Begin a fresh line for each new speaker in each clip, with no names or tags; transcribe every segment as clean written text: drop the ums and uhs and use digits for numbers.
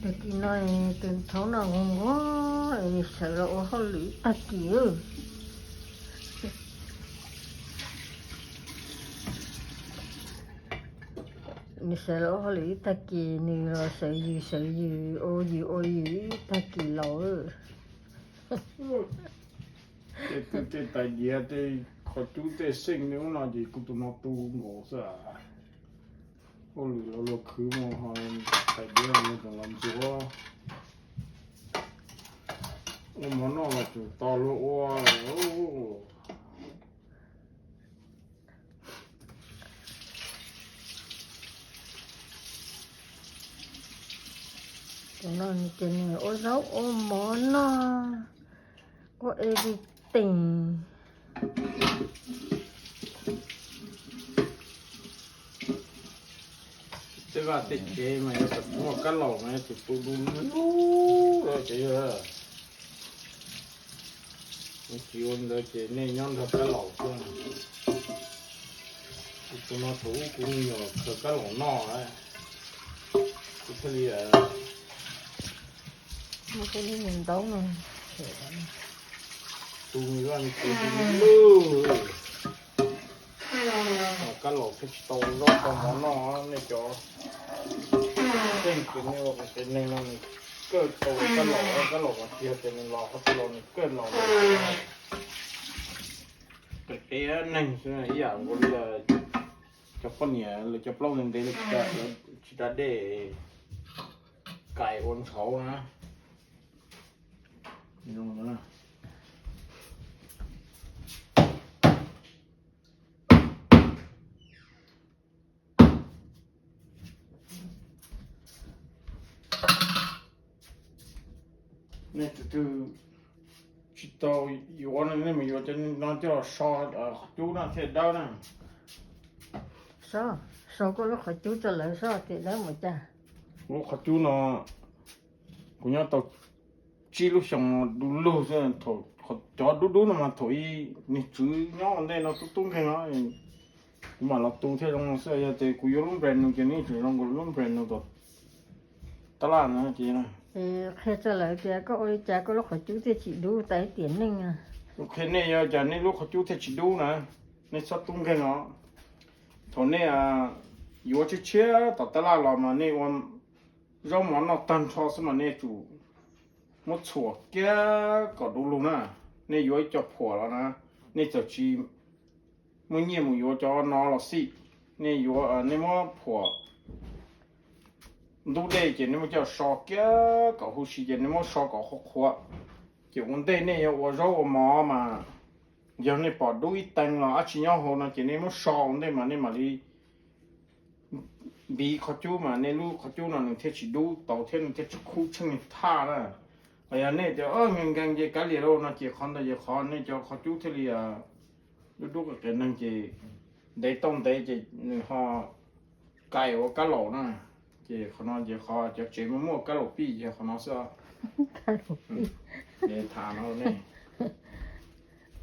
Taki nói từ thấu nào ngon quá, sợ là ô hô lưỡi ta kìa. Sợ là ô hô lưỡi ta kìa, nè là sợ gì, ô gì ta kìa lỗi.
Te tai dia te khotu te sing ne ona di kutu no tu ngo sa. O lo khu mo ha tai dia ne ta lam chu o. O mo no la chu ta lo o.
Nó như này ô rau ô món nó có everything.
Te va te che ma io mo ka lo ma ti tu du rồi che ya. Ki on da che ne nyon da ka lo chu. Tu no tu ku yo ka lo no ai. Ku li à.
Một cái này mình đấu rồi.
Tung ra thì luôn. Cá lẩu cái tàu đó còn món nó này cho. Trên cái này hoặc cái này nó cơ tàu cá lẩu mà chia cái này lẩu cái lẩu này cơ lẩu. Cái này là dạng của là cho con nhà là cho lâu nên đây là chỉ đã để cài ôn khẩu nữa. Đúng rồi. Nè từ chỉ tao yếu này nên mình yếu cho nó cho so chú nó thiệt đau nè.
So có lúc họ chú cho lại so thì đấy mà cha.
Lúc họ chú nó cũng nhớ tao chỉ lúc xong đủ lâu rồi thôi họ cho đủ nó mà thôi nè chú nhỏ đây nó tung cái nó mà nó tung theo trong sẽ giờ thì cứ yếu luôn brand nó cái này chú nó cũng luôn brand nó rồi ta làm nó chị nè.
Thì khi cho lại thì có ôi cha có lúc họ chú thì chỉ đủ tới tiền ninh à.
Lúc này giờ cha này lúc họ chú thì chỉ đủ nè nè sắp tung cái nó thôi nè yếu chứ chia ta làm mà nè on rau món nó tan cho xem mà nè chủ một chỗ kia có đủ luôn à nè yếu cho phởแล้วนะnè cho chi mỗi nhiều một yếu cho nó là xị nè yếu nè mà phở đủ đây chỉ nè mà cho sọ kia có hồ sĩ nè mà sọ có hộp hộp chỉ vấn đề nè yếu rau mỏ mà giờ nè bỏ đủ ít tăng là chỉ nhau hồ nó chỉ nè mà sọ vấn đề mà nè mà đi bị khó chú mà nên lúc khó chú nó thiết chỉ đủ tàu thiết nó thiết chỉ khu chân tha đó bây giờ này cho ngang gì cái gì đâu nó chỉ khó là chỉ khó nên cho khó chú thế là lúc cái năng chỉ để tông để chỉ họ cài ở cái lỗ nè chỉ khó nó chỉ khó cho chỉ mua cái lỗ pi chỉ khó nó sao
Cái lỗ pi
để thả nó này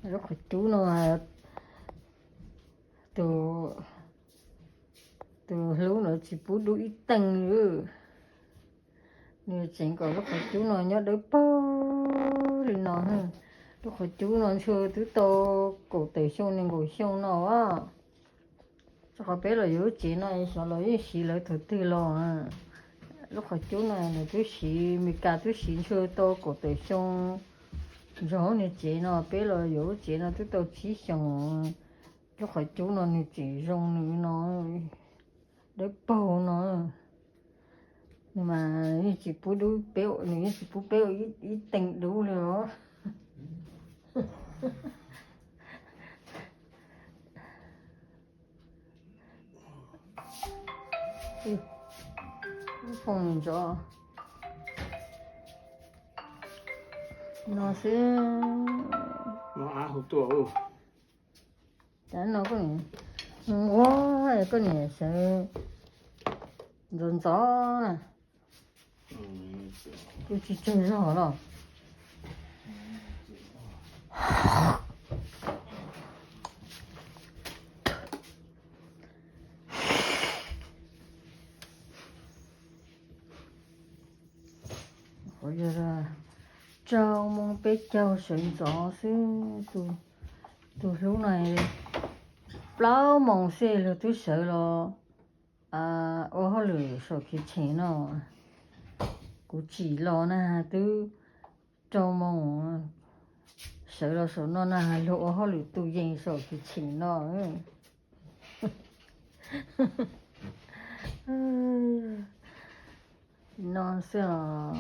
lúc khó chú nó từ lúc nó chỉ bút đủ ít tầng nữa như chẳng có lúc hồi chú nó nhớ đỡ bó thì nó hơn lúc hồi chú nó xưa từ tô cổ tử xông nên cổ xông nó á cho họ biết là yếu chỉ này sao là yếu xí lại thử tư lo à lúc hồi chú này là chú xí mình cả chú xí xưa tô cổ tử xông rồi này chỉ nó biết là yếu chỉ nó từ tô chỉ xông lúc hồi chú nó chỉ rong nữa nó để bầu nó nhưng mà chỉ bố đủ béo này chỉ bố béo ít tình đủ nữa phòng cho nó sẽ
nó ăn hụt tuổi
chả nó có gì quá cái này sẽ dần gió nè tôi chỉ chơi rõ rồi 我觉得招梦被叫睡着是都lúc này bao mong xe là tôi sợ lo ô họ lửa sợ cái chuyện nó cũng chỉ lo na tôi cho mong sợ lo sợ nó na lộ họ lửa tôi dành sợ cái chuyện nó non sợ